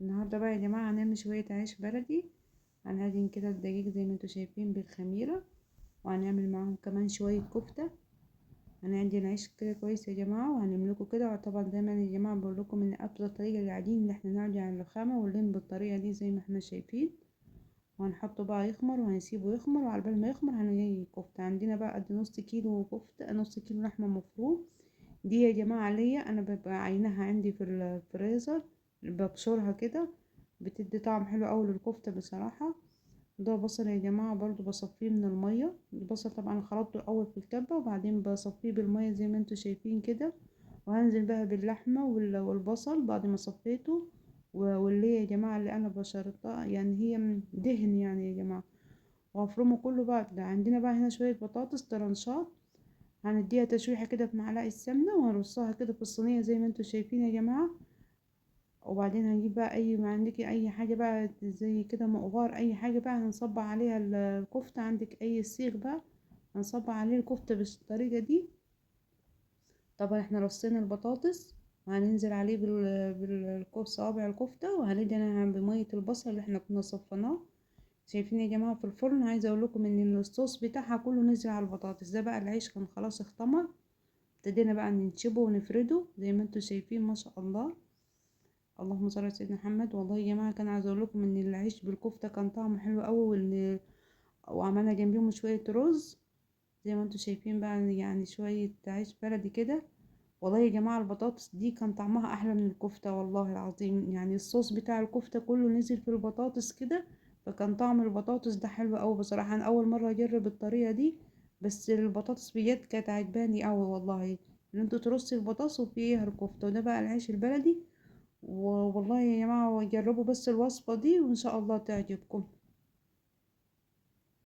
النهارده بقى يا جماعه هنعمل شويه عيش بلدي. هنعجن كده الدقيق زي ما انتوا شايفين بالخميره، وهنعمل معاهم كمان شويه كفته. هنعجن عيش كده كويس يا جماعه وهنملكه كده. وطبعا دايما يا جماعه بقول لكم ان افضل طريقه للعجين ان احنا نعجن على الرخامه ونلم بالطريقه دي زي ما احنا شايفين. وهنحطه بقى يخمر وهنسيبه يخمر، وعلى بال ما يخمر هنجي كفته. عندنا بقى قد نص كيلو كفته، نص كيلو لحمه مفروم. دي يا جماعة ليا أنا ببقى عينها عندي في الفريزر، ببشرها كده، بتدي طعم حلو أوي للكفتة بصراحة. ده بصل يا جماعة برضو بصفيه من المية. البصل طبعا خلطته الأول في الكبة وبعدين بصفيه بالمية زي ما انتوا شايفين كده. وهنزل بقى باللحمة والبصل بعد ما صفيته. واللي يا جماعة اللي أنا بشرتها يعني هي دهن يعني يا جماعة. وهفرمه كله بقى. ده عندنا بقى هنا شوية بطاطس طرنشات، هنديها تشويحة كده في معلقة سمنة وهنرصها كده في الصينية زي ما انتوا شايفين يا جماعة. وبعدين هنجيب بقى اي ما عندك اي حاجة بقى زي كده مقبار، اي حاجة بقى هنصبع عليها الكفتة. عندك اي سيخ بقى هنصبع عليه الكفتة بالطريقة دي. طبعا احنا رصينا البطاطس وهننزل عليه صوابع الكفتة، وهندهنها بمية البصل اللي احنا كنا صفيناه. شايفين يا جماعة في الفرن. عايزة اقول لكم ان الصوص بتاعها كله نزل على البطاطس. ده بقى العيش كان خلاص اختمر. ابتدينا بقى ننشبه ونفرده زي ما انتوا شايفين ما شاء الله. اللهم صل على سيدنا محمد. والله يا جماعه كان عايزه اقول لكم ان العيش بالكفته كان طعمه حلو قوي، وعملنا جنبيهم شويه رز زي ما انتوا شايفين بقى، يعني شويه عيش بلدي كده. والله يا جماعه البطاطس دي كان طعمها احلى من الكفته والله العظيم. يعني الصوص بتاع الكفته كله نزل في البطاطس كده، فكان طعم البطاطس ده حلو قوي بصراحه. انا اول مره اجرب الطريقه دي، بس البطاطس بجد كانت عجباني قوي والله. ان انتوا ترصي البطاطس وفيها الكفته، وده بقى العيش البلدي. والله يا جماعه جربوا بس الوصفه دي وان شاء الله تعجبكم.